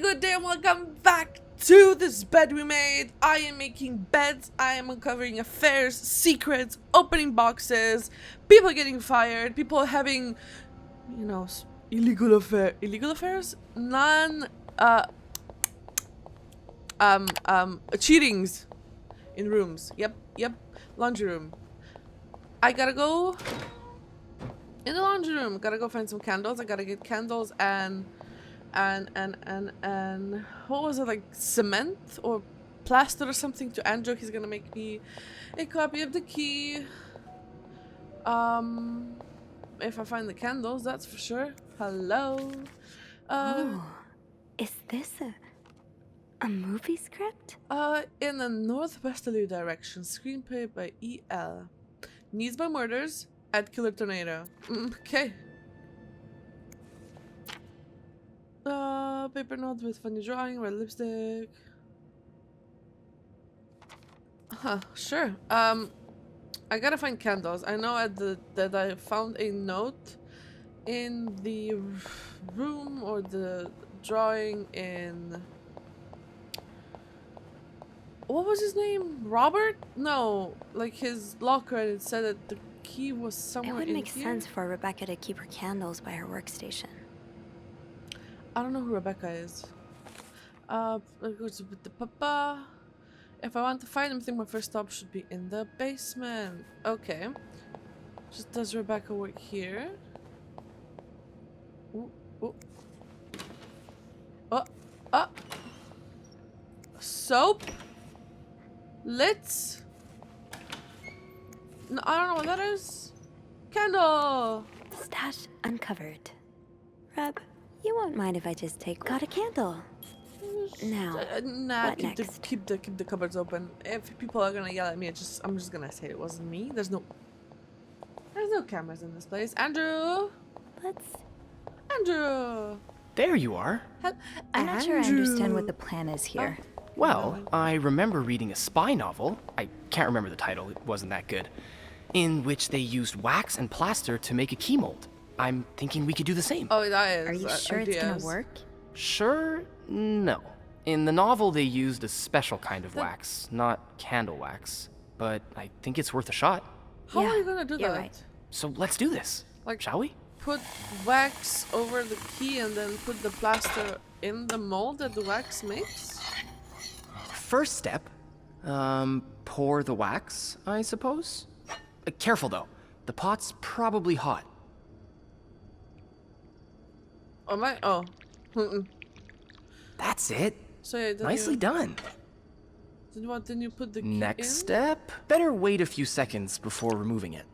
good day and welcome back to this bed we made. I am making beds, I am uncovering affairs, secrets, opening boxes, people getting fired, people having, you know, illegal affairs? Cheatings in rooms. Yep, laundry room. I gotta go in the laundry room, gotta go find some candles. I gotta get candles and what was it, like cement or plaster or something to Andrew. He's gonna make me a copy of the key. If I find the candles, that's for sure. Hello. Is this a movie script? In a northwesterly direction, screenplay by E.L. Needs by murders at Killer Tornado. Okay. Paper notes with funny drawing, red lipstick. Huh, sure. I gotta find candles. I know that I found a note in the room or the drawing in... What was his name? Robert? No, like his locker, and it said that the key was somewhere in here. It would make sense for Rebecca to keep her candles by her workstation. I don't know who Rebecca is. If I want to find him, I think my first stop should be in the basement. Okay. Just does Rebecca work here? Ooh, ooh. Oh. Soap? Lit? No, I don't know what that is. Candle! Stash uncovered. Reb, you won't mind if I just got a candle. Now, nah, what next? Keep the cupboards open. If people are gonna yell at me, I'm just gonna say it wasn't me. There's no cameras in this place. Andrew! Andrew! There you are. I'm not sure I understand what the plan is here. Well, I remember reading a spy novel, I can't remember the title, it wasn't that good, in which they used wax and plaster to make a key mold. I'm thinking we could do the same. Oh, that is. Are you sure it's gonna work? Sure? No. In the novel, they used a special kind of wax, not candle wax. But I think it's worth a shot. How are you gonna do you're that? right. So let's do this. Like, shall we? Put wax over the key and then put the plaster in the mold that the wax makes? First step, pour the wax, I suppose? Careful though, the pot's probably hot. Oh my, oh. That's it. So yeah, Nicely done. Then you put the key Next in? step, better wait a few seconds before removing it.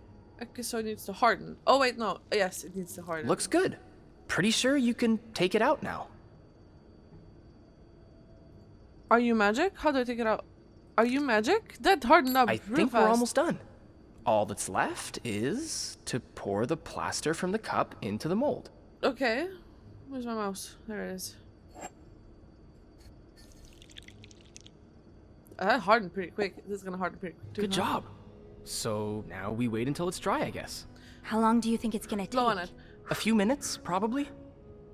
Okay, so it needs to harden. Oh wait, no. Yes, it needs to harden. Looks good. Pretty sure you can take it out now. Are you magic? How do I take it out? Are you magic? That hardened up I real think fast. we're almost done. All that's left is to pour the plaster from the cup into the mold. Okay. Where's my mouse? There it is. That hardened pretty quick. This is gonna harden pretty quick too. Good job. So now we wait until it's dry, I guess. How long do you think it's gonna take? Blow on it. A few minutes, probably.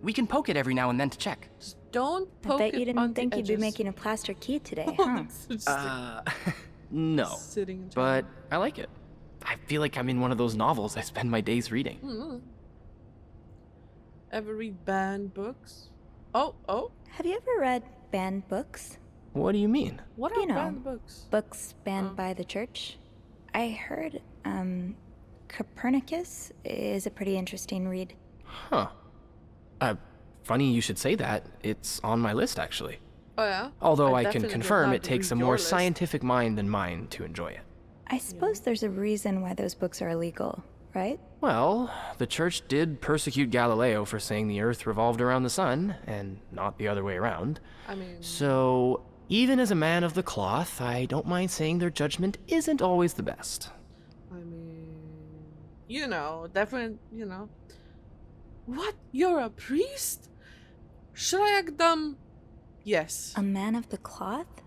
We can poke it every now and then to check. Just don't I poke bet you it on didn't think the you'd be edges. making a plaster key today, huh? Just No. sitting in But I like it. I feel like I'm in one of those novels I spend my days reading. Ever read banned books? Oh. Have you ever read banned books? What do you mean? What are You know, banned books? Books banned by the church? I heard, Copernicus is a pretty interesting read. Huh. Funny you should say that. It's on my list, actually. Oh yeah? Although I can definitely confirm have it to takes a read your more list. scientific mind than mine to enjoy it. I suppose there's a reason why those books are illegal, right? Well, the church did persecute Galileo for saying the Earth revolved around the sun, and not the other way around. I mean... So, even as a man of the cloth, I don't mind saying their judgment isn't always the best. I mean... You know, definitely, you know. What? You're a priest? Should I act dumb? Yes. A man of the cloth?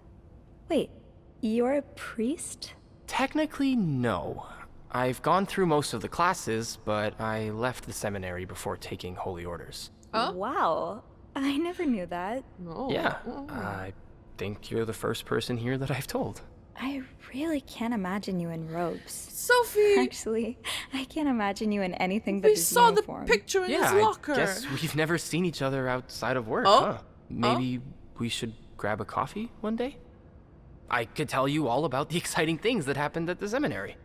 Wait, you're a priest? Technically, no. I've gone through most of the classes, but I left the seminary before taking holy orders. Huh? Wow. I never knew that. No. Yeah, Oh. I think you're the first person here that I've told. I really can't imagine you in robes. Sophie, Actually, I can't imagine you in anything but we this saw uniform. the picture in Yeah, his locker. I guess we've never seen each other outside of work, Oh. huh? Maybe we should grab a coffee one day? I could tell you all about the exciting things that happened at the seminary.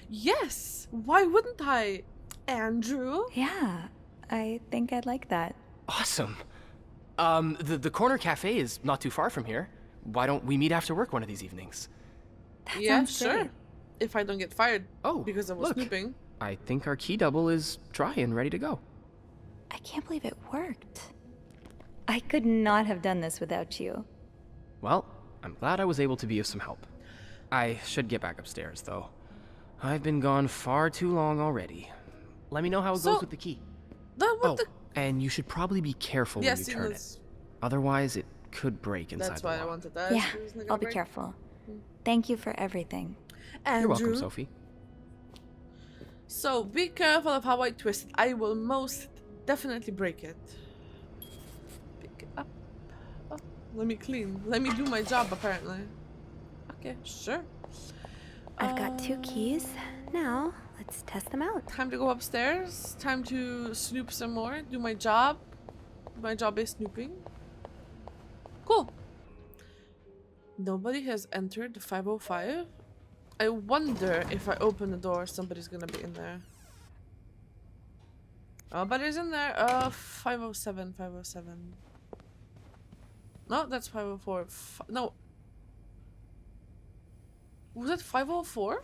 Yes. Why wouldn't I? Andrew? Yeah, I think I'd like that. Awesome. The corner cafe is not too far from here. Why don't we meet after work one of these evenings? That Yeah, sounds sure. great. If I don't get fired Oh, because I was look. snooping. I think our key double is dry and ready to go. I can't believe it worked. I could not have done this without you. Well, I'm glad I was able to be of some help. I should get back upstairs, though. I've been gone far too long already. Let me know how it So, goes with the key. That what Oh, the... and you should probably be careful when you Yes, turn it. Otherwise, it could break inside that's the why I lock. wanted that. Yeah, I'll be careful. Thank you for everything. Andrew. You're welcome, Sophie. So, be careful of how I twist it. I will most definitely break it. Pick it up. Oh, let me clean. Let me do my job, apparently. Okay, sure. I've got 2 keys. Now, let's test them out. Time to go upstairs. Time to snoop some more. Do my job. My job is snooping. Cool. Nobody has entered the 505. I wonder if I open the door, somebody's gonna be in there. Nobody's in there. 507, 507. No, that's 504. No. Was it 504?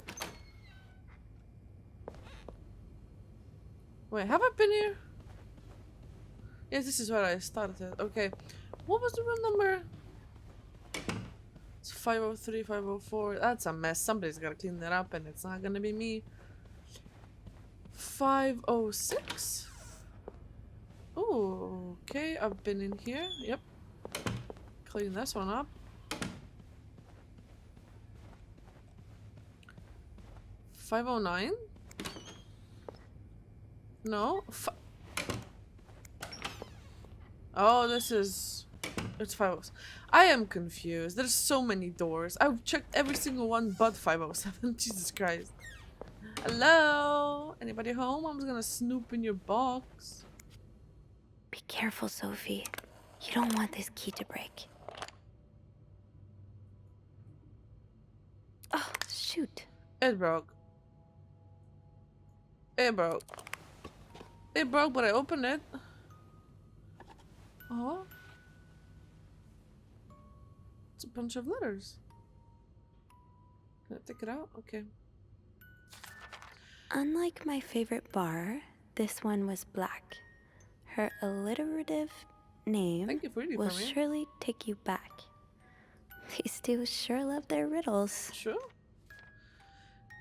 Wait, have I been here? Yes, this is where I started. Okay. What was the real number? It's 503, 504. That's a mess. Somebody's gotta clean that up, and it's not gonna be me. 506? Oh, okay. I've been in here. Yep. Clean this one up. 509? No. Oh, this is... It's 507. I am confused. There's so many doors. I've checked every single one but 507. Jesus Christ. Hello? Anybody home? I'm just gonna snoop in your box. Be careful, Sophie. You don't want this key to break. Oh, shoot. It broke. It broke. It broke, but I opened it. Oh. It's a bunch of letters. Can I take it out? Okay. Unlike my favorite bar, this one was black. Her alliterative name Thank you for reading will for me. surely take you back. These two sure love their riddles. Sure.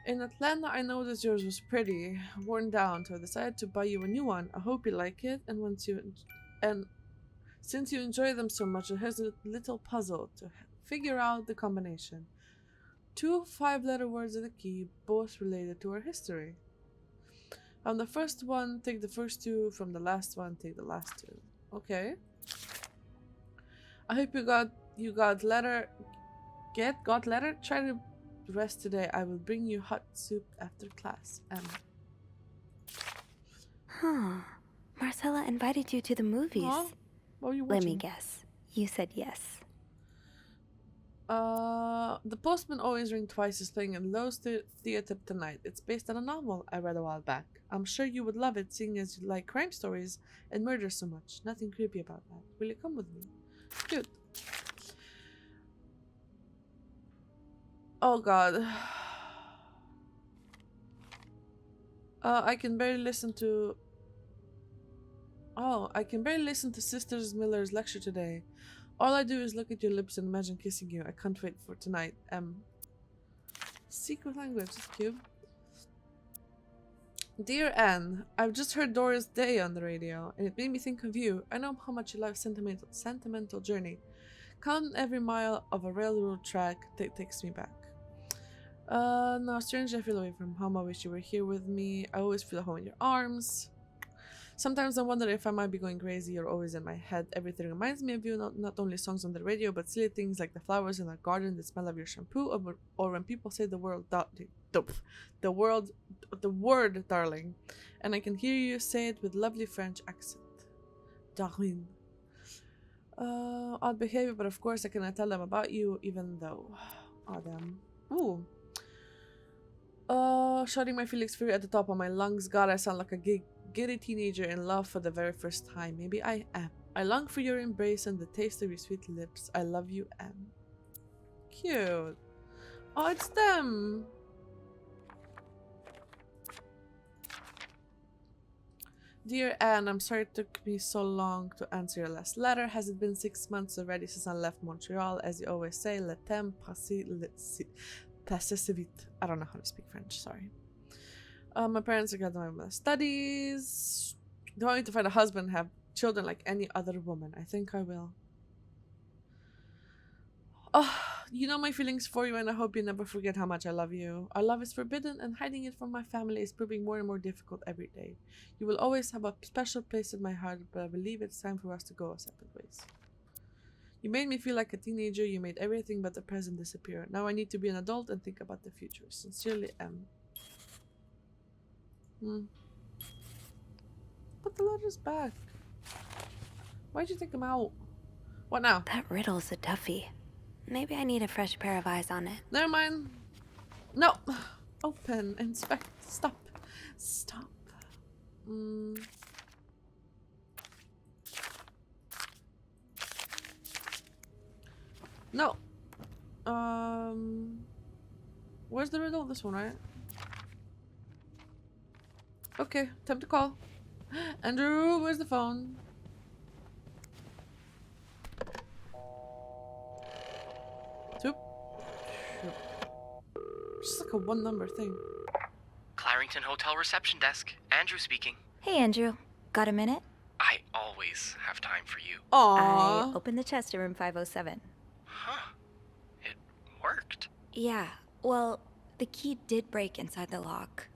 In Atlanta, I noticed yours was pretty, worn down, so I decided to buy you a new one. I hope you like it, and since you enjoy them so much, here's a little puzzle to figure out the combination. 2 5-letter words in the key, both related to our history. On the first one, take the first 2. From the last one, take the last 2. Okay. I hope you got letter. Got letter. Try to rest today. I will bring you hot soup after class. Huh. Marcella invited you to the movies. Huh? What are you Let watching? me guess. You said yes. The Postman Always Ring Twice is playing in Lowe's Theater tonight. It's based on a novel I read a while back. I'm sure you would love it, seeing as you like crime stories and murder so much. Nothing creepy about that. Will you come with me? Cute. Oh god. I can barely listen to... Oh, I can barely listen to Sisters Miller's lecture today. All I do is look at your lips and imagine kissing you. I can't wait for tonight. Secret language, that's cute. Dear Anne, I've just heard Doris Day on the radio, and it made me think of you. I know how much you love sentimental journey. Count every mile of a railroad track that takes me back. No, strange I feel away from home. I wish you were here with me. I always feel at home in your arms. Sometimes I wonder if I might be going crazy. You're always in my head. Everything reminds me of you, not only songs on the radio, but silly things like the flowers in our garden, the smell of your shampoo, or when people say the word darling, and I can hear you say it with lovely French accent. Darling. Odd behavior, but of course I cannot tell them about you, even though. Oh, damn. Ooh. Shouting my feelings for you at the top of my lungs. God, I sound like a giddy teenager in love for the very first time. Maybe I am. I long for your embrace and the taste of your sweet lips. I love you, M. Cute. Oh, it's them. Dear Anne, I'm sorry it took me so long to answer your last letter. Has it been 6 months already since I left Montreal? As you always say, le temps passe vite. I don't know how to speak French, sorry. My parents are graduating my studies. Do I need to find a husband and have children like any other woman? I think I will. Oh, you know my feelings for you, and I hope you never forget how much I love you. Our love is forbidden, and hiding it from my family is proving more and more difficult every day. You will always have a special place in my heart, but I believe it's time for us to go our separate ways. You made me feel like a teenager. You made everything but the present disappear. Now I need to be an adult and think about the future. Sincerely, M. Put the letters back. Why'd you take them out? What now? That riddle's a toughie. Maybe I need a fresh pair of eyes on it. Never mind. No. Open. Inspect. Stop. Stop. No. Where's the riddle? This one, right? Okay, time to call. Andrew, where's the phone? Two. Just like a one number thing. Clarington Hotel reception desk. Andrew speaking. Hey, Andrew. Got a minute? I always have time for you. Aww. I opened the chest to room 507. Huh. It worked. Yeah, well, the key did break inside the lock.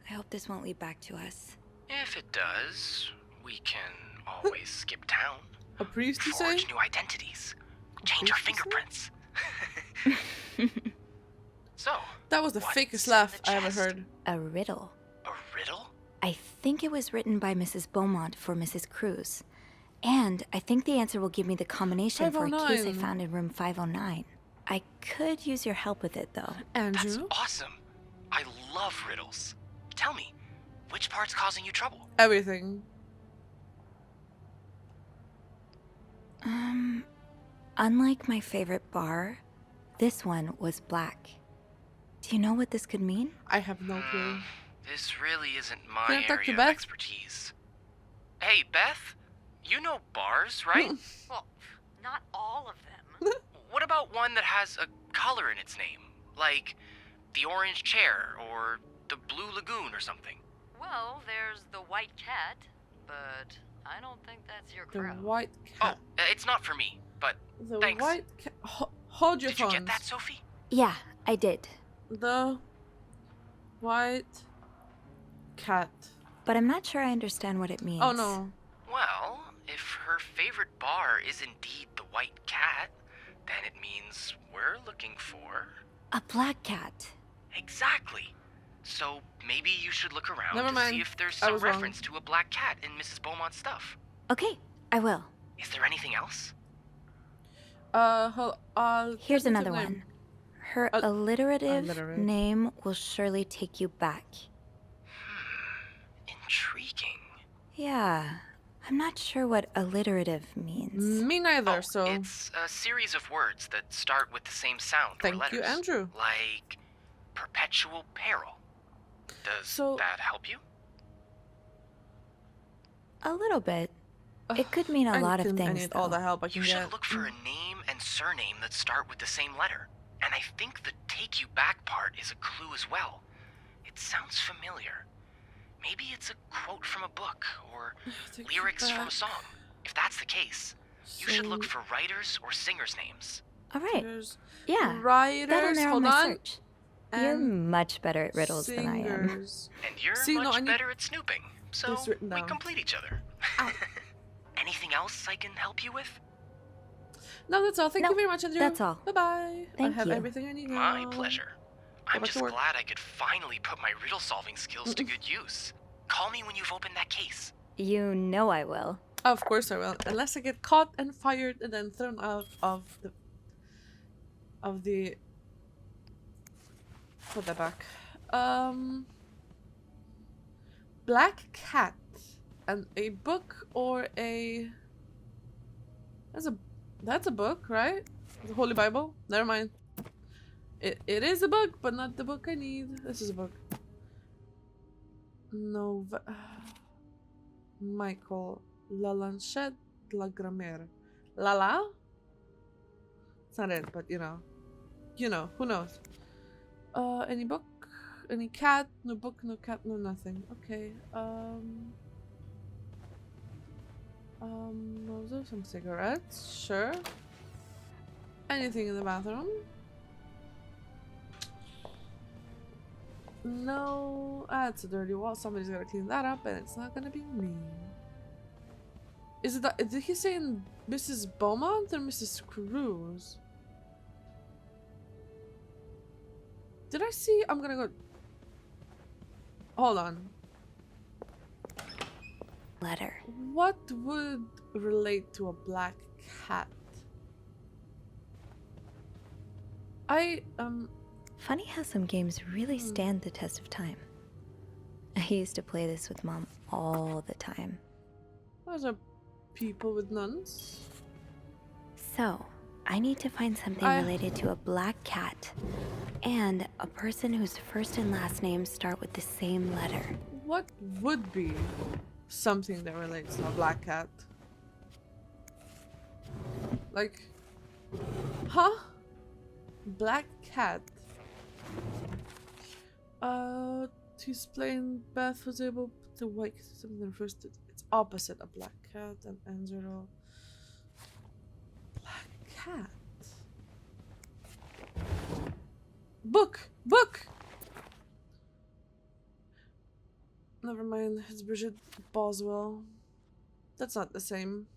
I hope this won't lead back to us. If it does, we can always skip town. A priest, you say? Forge new identities. Change our fingerprints. So, That was the what's fakest in laugh the I ever chest? heard. A riddle. A riddle? I think it was written by Mrs. Beaumont for Mrs. Cruz. And I think the answer will give me the combination for a case I 509. found in room 509. I could use your help with it, though. That's Andrew? awesome. I love riddles. Tell me, which part's causing you trouble? Everything. Unlike my favorite bar, this one was black. Do you know what this could mean? I have no clue. This really isn't my Can I talk to area of Beth? expertise. Hey, Beth, you know bars, right? Well, not all of them. What about one that has a color in its name? Like the Orange Chair or the Blue Lagoon or something? Well, there's the White Cat, but I don't think that's your The crowd. white Oh, cat. it's not for me, but The thanks. white cat. Hold your Did you phones. get that, Sophie? Yeah, I did. The white cat. But I'm not sure I understand what it means. Oh no. Well, if her favorite bar is indeed the White Cat, then it means we're looking for... A black cat. Exactly. So maybe you should look around Never to mind. see if there's I some was wrong. reference to a black cat in Mrs. Beaumont's stuff. Okay, I will. Is there anything else? Here's what's her another name? one. Her Uh, alliterative alliterate. name will surely take you back. Intriguing. Yeah, I'm not sure what alliterative means. Me neither, Oh, so it's a series of words that start with the same sound or thank letters. you, Andrew. Like perpetual peril. Does So- that help you? A little bit. It could mean a lot of I things, need all though. the help I can You should get. look for a name and surname that start with the same letter. And I think the take you back part is a clue as well. It sounds familiar. Maybe it's a quote from a book or Take you lyrics from a back. song. If that's the case, you should look So, for writers or singers' names. All right. there's Yeah, that'll writers. narrow Hold my on. search. You're And much better at riddles than I am. singers. And you're See, no, much I need- better at snooping. so It's written we down. complete each other. Ow. Anything else I can help you with? No, that's all. Thank you No, very much, Andrew. that's all. Bye-bye. I Thank have you. everything I need now. My pleasure. Go I'm back to just work. glad I could finally put my riddle-solving skills to good use. Call me when you've opened that case. You know I will. Of course I will. Unless I get caught and fired and then thrown out of the put that back. Black cat and a book or a that's a book, right? The Holy Bible? Never mind. It is a book, but not the book I need. This is a book. No, Michael La Lanchette La Grammaire. La? It's not it, but you know, who knows? Any book? Any cat? No book, no cat, no nothing. Okay. Those are some cigarettes. Sure. Anything in the bathroom? No. Ah, it's a dirty wall. Somebody's gotta clean that up, and it's not gonna be me. Is it that? Did he say Mrs. Beaumont or Mrs. Cruz? Did I see? I'm gonna go. Hold on. Letter. What would relate to a black cat? Funny how some games really stand the test of time. I used to play this with Mom all the time. Those are people with nuns. So, I need to find something related to a black cat and a person whose first and last names start with the same letter. What would be something that relates to a black cat? Like, huh? Black cat. To explain, Beth was able to wake something first. It's opposite a black cat and Angelo. Black cat. Book! Never mind, it's Bridget Boswell. That's not the same.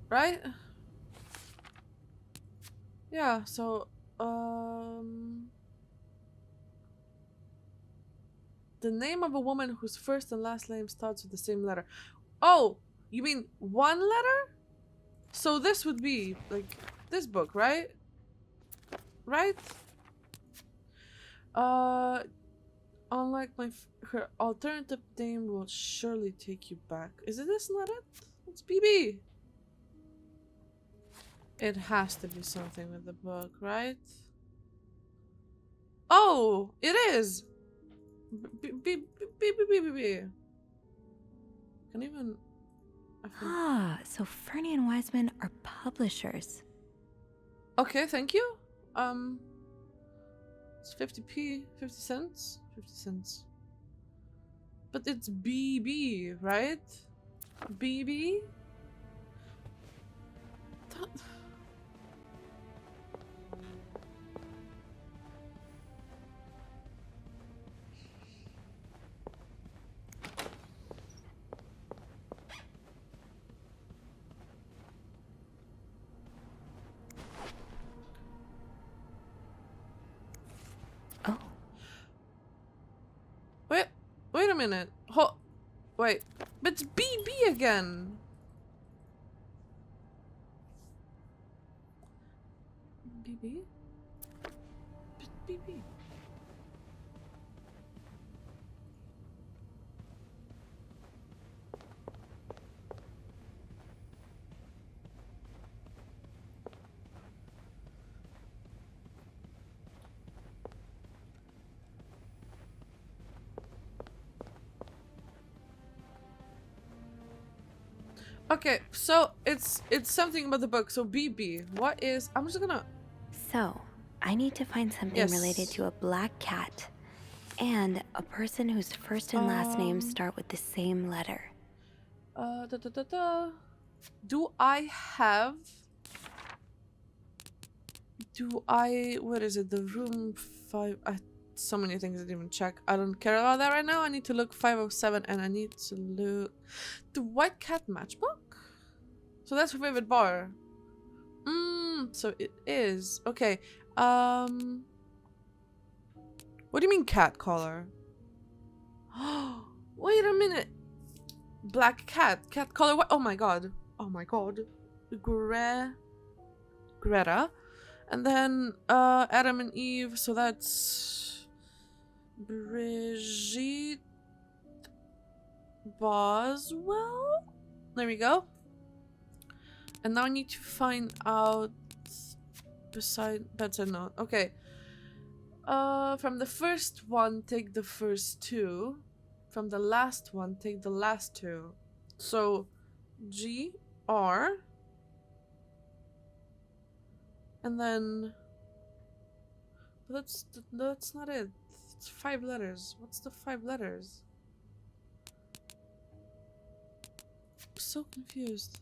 Right? Yeah, so, the name of a woman whose first and last name starts with the same letter. Oh, you mean one letter? So this would be, like, this book, right? Right? Unlike her alternative name will surely take you back. Is it this not it? It's BB. It has to be something with the book, right? Oh, it is. B. Can even. Ah, so Fernie and Wiseman are publishers. Okay, thank you. It's 50p, 50 cents, 50 cents. But it's BB, right? BB. Oh. Wait a minute. Wait. But it's BB again. BB? BB. Okay, so it's something about the book. So BB, what is? I'm just gonna. So, I need to find something related to a black cat and a person whose first and last names start with the same letter. Do I have? What is it? The room 5. So many things I didn't even check. I don't care about that right now. I need to look 507 and I need to look the White Cat matchbook. So that's her favorite bar. So it is. Okay. What do you mean cat collar? Wait a minute. Black cat. Cat collar. What? Oh my god. Oh my god. Greta. And then Adam and Eve. So that's Brigitte Boswell. There we go. And now I need to find out that's a note. Okay. From the first one, take the first two. From the last one, take the last two. So G R and then that's not it. It's 5 letters. What's the 5 letters? I'm so confused.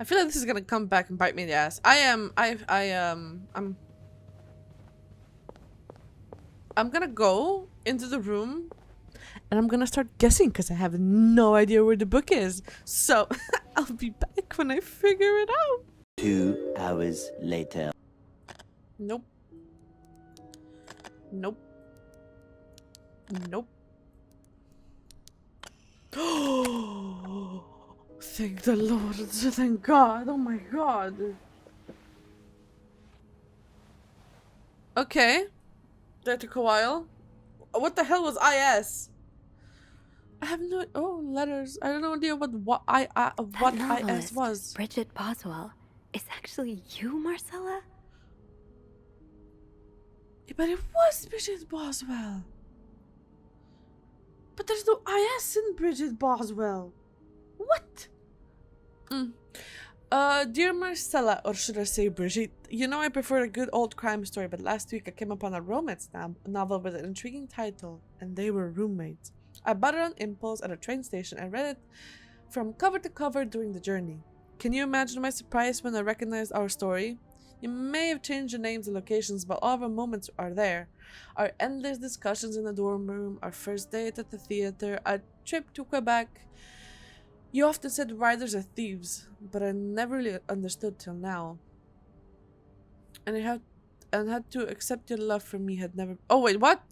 I feel like this is gonna come back and bite me in the ass. I'm gonna go into the room and I'm gonna start guessing because I have no idea where the book is. So I'll be back when I figure it out. 2 hours later. Nope. Nope. Nope. Oh, thank the Lord. Thank God. Oh my God. Okay. That took a while. What the hell was IS? I have no. Oh, letters. I don't know idea what IS was. Bridget Boswell. Is actually you, Marcella? Yeah, but it was Bridget Boswell. But there's no IS in Bridget Boswell. What? Dear Marcella, or should I say Brigitte, you know I prefer a good old crime story, but last week I came upon a romance novel with an intriguing title, and they were roommates. I bought it on impulse at a train station and read it from cover to cover during the journey. Can you imagine my surprise when I recognized our story? You may have changed the names and locations, but all of our moments are there. Our endless discussions in the dorm room, our first date at the theater, our trip to Quebec. You often said writers are thieves, but I never really understood till now. And I had to accept your love for me had never. Oh wait, what?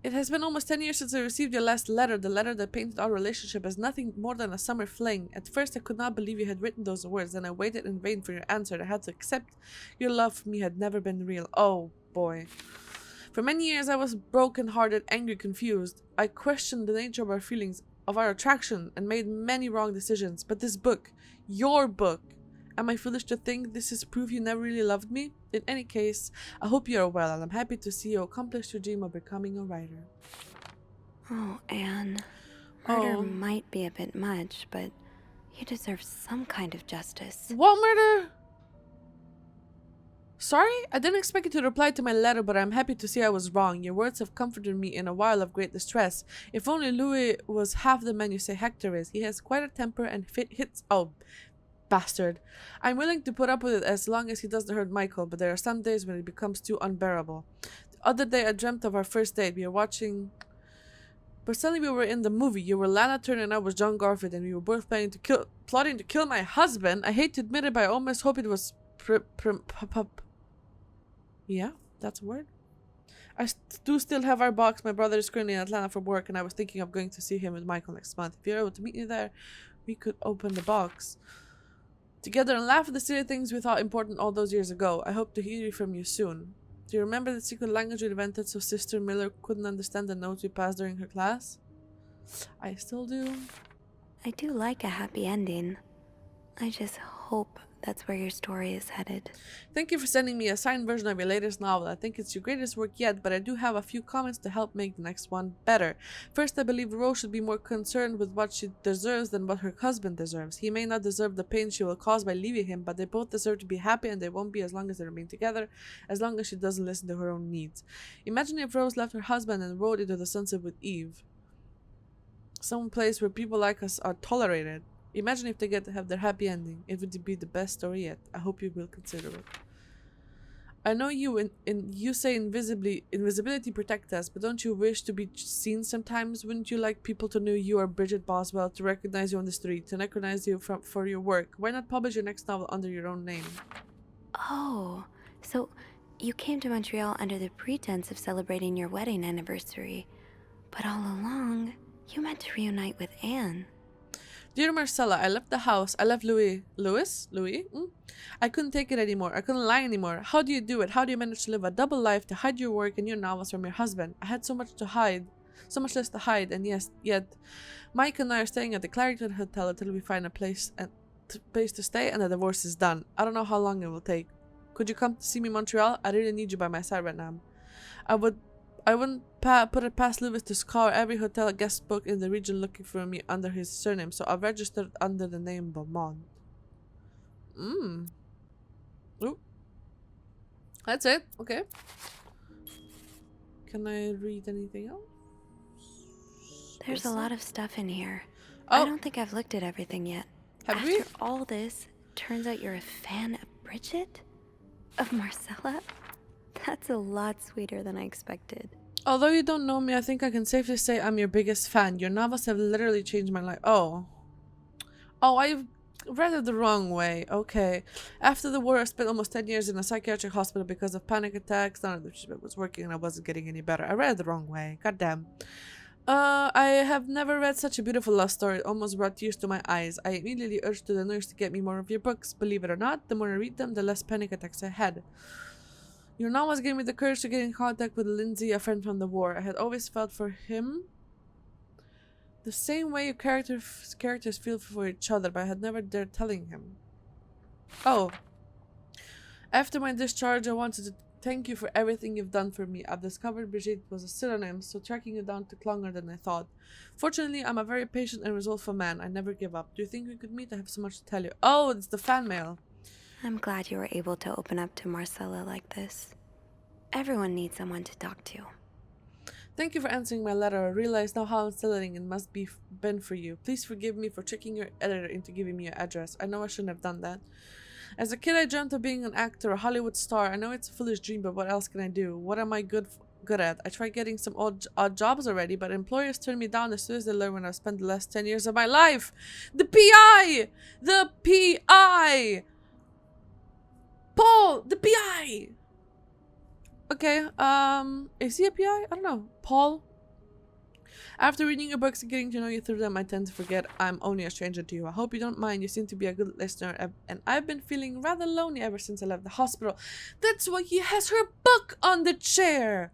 It has been almost 10 years since I received your last letter, the letter that painted our relationship as nothing more than a summer fling. At first I could not believe you had written those words, and I waited in vain for your answer. I had to accept your love for me had never been real. Oh boy. For many years I was broken-hearted, angry, confused. I questioned the nature of our feelings, of our attraction, and made many wrong decisions. But this book, your book, am I foolish to think this is proof you never really loved me? In any case, I hope you are well, and I'm happy to see you accomplish your dream of becoming a writer. Oh, Anne. Murder might be a bit much, but you deserve some kind of justice. What murder? Sorry, I didn't expect you to reply to my letter, but I'm happy to see I was wrong. Your words have comforted me in a while of great distress. If only Louis was half the man you say Hector is. He has quite a temper and hits. Oh, bastard. I'm willing to put up with it as long as he doesn't hurt Michael, but there are some days when it becomes too unbearable. The other day I dreamt of our first date. We were watching... But suddenly we were in the movie. You were Lana Turner and I was John Garfield, and we were both plotting to kill my husband. I hate to admit it, but I almost hope it was yeah, that's a word. I do still have our box. My brother is currently in Atlanta for work, and I was thinking of going to see him with Michael next month. If you're able to meet me there, we could open the box together and laugh at the silly things we thought important all those years ago. I hope to hear from you soon. Do you remember the secret language we invented so Sister Miller couldn't understand the notes we passed during her class? I still do. I do like a happy ending. I just hope that's where your story is headed. Thank you for sending me a signed version of your latest novel. I think it's your greatest work yet, but I do have a few comments to help make the next one better. First, I believe Rose should be more concerned with what she deserves than what her husband deserves. He may not deserve the pain she will cause by leaving him, but they both deserve to be happy, and they won't be as long as they remain together, as long as she doesn't listen to her own needs. Imagine if Rose left her husband and rode into the sunset with Eve. Some place where people like us are tolerated. Imagine if they get to have their happy ending. It would be the best story yet. I hope you will consider it. I know you say invisibility protect us, but don't you wish to be seen sometimes? Wouldn't you like people to know you are Bridget Boswell, to recognize you on the street, to recognize you for your work? Why not publish your next novel under your own name? Oh, so you came to Montreal under the pretense of celebrating your wedding anniversary. But all along, you meant to reunite with Anne. Dear Marcella, I left the house. I left Louis. Louis? Louis? I couldn't take it anymore. I couldn't lie anymore. How do you do it? How do you manage to live a double life, to hide your work and your novels from your husband? I had so much to hide. So much less to hide, and yes, yet Mike and I are staying at the Clarington Hotel until we find a place to stay and the divorce is done. I don't know how long it will take. Could you come to see me in Montreal? I really need you by my side right now. I wouldn't put it past Louis to scour every hotel guest book in the region looking for me under his surname, so I've registered under the name Beaumont. Ooh. That's it. Okay. Can I read anything else? There's a lot of stuff in here. Oh. I don't think I've looked at everything yet. Have we? After all this, turns out you're a fan of Bridget? Of Marcella? That's a lot sweeter than I expected. Although you don't know me, I think I can safely say I'm your biggest fan. Your novels have literally changed my life. Oh, I've read it the wrong way. Okay. After the war, I spent almost 10 years in a psychiatric hospital because of panic attacks. None of the treatment was working and I wasn't getting any better. I read it the wrong way. Goddamn. I have never read such a beautiful love story. It almost brought tears to my eyes. I immediately urged the nurse to get me more of your books. Believe it or not, the more I read them, the less panic attacks I had. Your novels gave me the courage to get in contact with Lindsay, a friend from the war. I had always felt for him the same way your characters feel for each other, but I had never dared telling him. Oh. After my discharge, I wanted to thank you for everything you've done for me. I've discovered Brigitte was a pseudonym, so tracking you down took longer than I thought. Fortunately, I'm a very patient and resourceful man. I never give up. Do you think we could meet? I have so much to tell you. Oh, it's the fan mail. I'm glad you were able to open up to Marcella like this. Everyone needs someone to talk to. Thank you for answering my letter. I realize now how unsettling it must be been for you. Please forgive me for tricking your editor into giving me your address. I know I shouldn't have done that. As a kid, I dreamt of being an actor, a Hollywood star. I know it's a foolish dream, but what else can I do? What am I good at? I tried getting some odd jobs already, but employers turned me down as soon as they learned when I spent the last 10 years of my life. The PI! The PI! Paul! The PI! Okay, is he a PI? I don't know. Paul? After reading your books and getting to know you through them, I tend to forget I'm only a stranger to you. I hope you don't mind. You seem to be a good listener, and I've been feeling rather lonely ever since I left the hospital. That's why he has her book on the chair!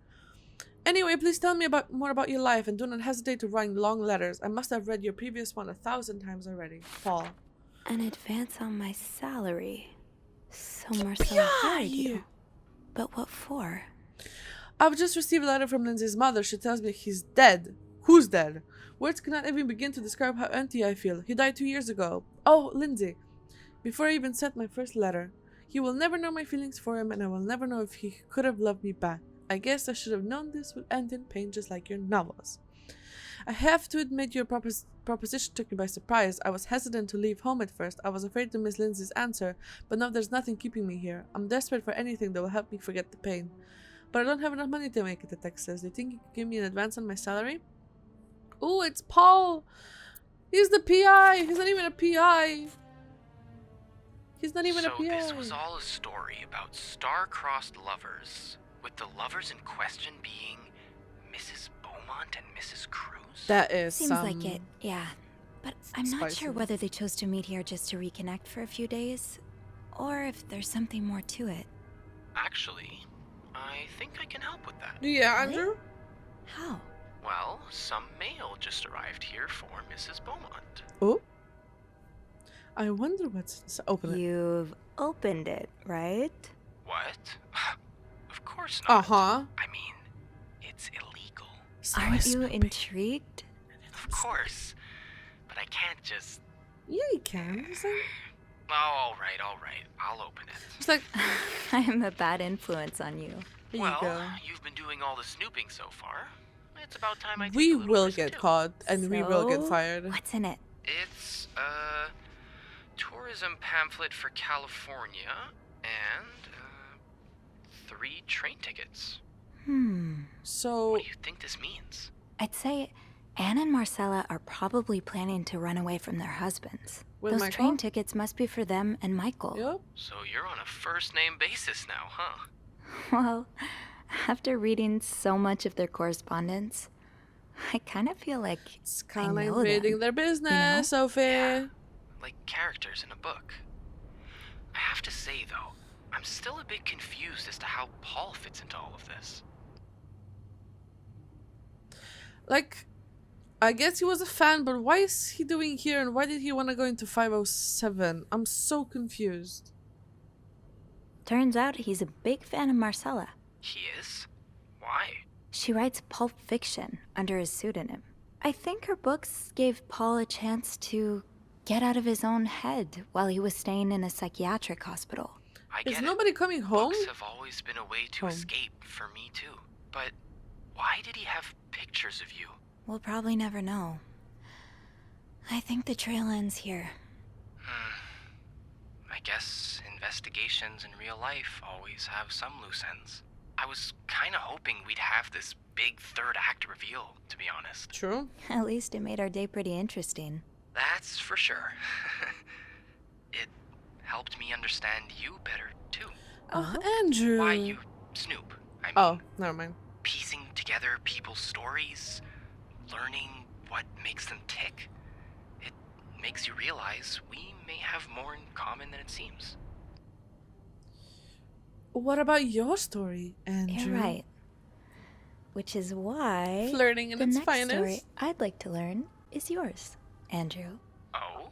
Anyway, please tell me more about your life, and do not hesitate to write long letters. I must have read your previous one 1,000 times already. Paul. An advance on my salary. So Marcella hired you. But what for? I've just received a letter from Lindsay's mother. She tells me he's dead. Who's dead? Words cannot even begin to describe how empty I feel. He died 2 years ago. Oh, Lindsay. Before I even sent my first letter. He will never know my feelings for him, and I will never know if he could have loved me back. I guess I should have known this would end in pain just like your novels. I have to admit your proposition took me by surprise. I was hesitant to leave home at first. I was afraid to miss Lindsay's answer, but now there's nothing keeping me here. I'm desperate for anything that will help me forget the pain. But I don't have enough money to make it to Texas. Do you think you could give me an advance on my salary? Oh, it's Paul! He's the PI! He's not even a PI! He's not even a PI! So this was all a story about star-crossed lovers, with the lovers in question being Mrs. Beaumont and Mrs. Cruz? That is Seems like it, yeah. But I'm not spicy. sure whether they chose to meet here just to reconnect for a few days, or if there's something more to it. Actually, I think I can help with that. Yeah, Andrew? How? Well, some mail just arrived here for Mrs. Beaumont. Oh? I wonder what's... Open it. You've opened it, right? What? Of course not. Uh-huh. I mean, it's illegal. So Aren't is you Snoopy. intrigued? Of course. But I can't just... Yeah, you can. It's like... Oh, all right. I'll open it. It's like... I'm a bad influence on you. Here Well, you go. you've been doing all the snooping so far. It's about time I take We a little will risk, get too. caught, and we will get So? fired. What's in it? It's a tourism pamphlet for California and 3 train tickets. So, What do you think this means? I'd say Anne and Marcella are probably planning to run away from their husbands. With Those Michael? train tickets must be for them and Michael. yep. So you're on a first name basis now, huh? Well, after reading so much of their correspondence, I kind of feel like It's I kind of like know invading them. their business, Sophie. Yeah. Like characters in a book. I have to say, though, I'm still a bit confused as to how Paul fits into all of this. Like, I guess he was a fan, but why is he doing here and why did he want to go into 507? I'm so confused. Turns out he's a big fan of Marcella. He is? Why? She writes pulp fiction under his pseudonym. I think her books gave Paul a chance to get out of his own head while he was staying in a psychiatric hospital. I Is get nobody coming it. home? Books have always been a way to Home. escape for me, too. But why did he have pictures of you? We'll probably never know. I think the trail ends here. I guess investigations in real life always have some loose ends. I was kinda hoping we'd have this big third act reveal, to be honest. True. At least it made our day pretty interesting. That's for sure. It helped me understand you better, too. Oh, Andrew. Why you snoop. I mean, Oh, never mind. piecing together people's stories, learning what makes them tick. It makes you realize we may have more in common than it seems. What about your story, Andrew? You're right. Which is why Flirting in the its next finest. story I'd like to learn is yours, Andrew. Oh?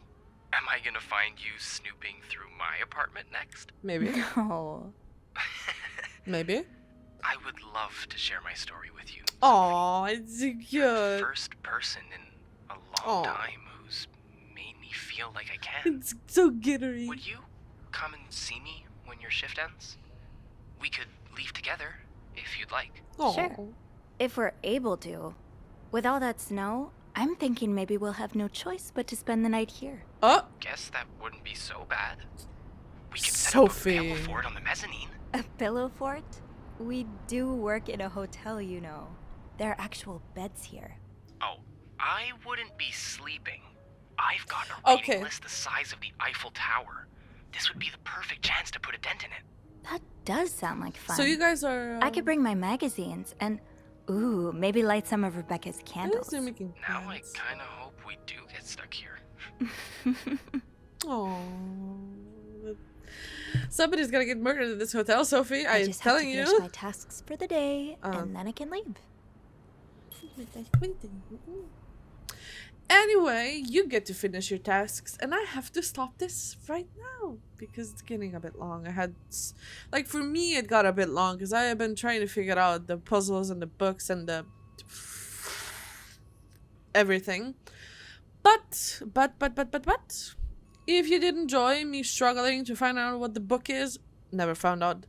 Am I gonna find you snooping through my apartment next? Maybe. No. Maybe. I would love to share my story with you. Aw, it's so You're the cute. first person in a long Aw. time who's made me feel like I can. It's so gittery. Would you come and see me when your shift ends? We could leave together, if you'd like. Aw. Sure. If we're able to. With all that snow, I'm thinking maybe we'll have no choice but to spend the night here. Oh, Guess that wouldn't be so bad. We could set up a Sophie. pillow fort on the mezzanine. A pillow fort? We do work in a hotel, you know. There are actual beds here. Oh, I wouldn't be sleeping. I've got a reading Okay. list the size of the Eiffel Tower. This would be the perfect chance to put a dent in it. That does sound like fun. so you guys are. I could bring my magazines and, ooh, maybe light some of Rebecca's Yes, candles. you're making Now I plans. kinda hope we do get stuck here. Aw. Somebody's gonna get murdered in this hotel, Sophie. I I'm just have to telling finish you. my tasks for the day, Um. and then I can leave. Anyway, you get to finish your tasks, and I have to stop this right now because it's getting a bit long. Like, for me, it got a bit long because I have been trying to figure out the puzzles and the books and the everything. But, if you did enjoy me struggling to find out what the book is, never found out,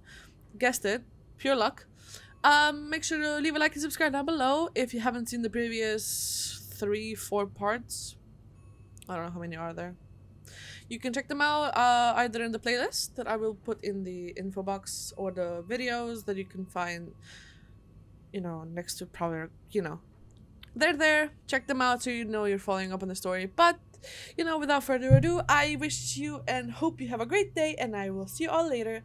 guessed it, pure luck. Make sure to leave a like and subscribe down below if you haven't seen the previous 3-4 parts. I don't know how many are there. You can check them out either in the playlist that I will put in the info box or the videos that you can find, you know, next to probably, you know, they're there. Check them out so you know you're following up on the story. But, you know, without further ado, I wish you and hope you have a great day, and I will see you all later.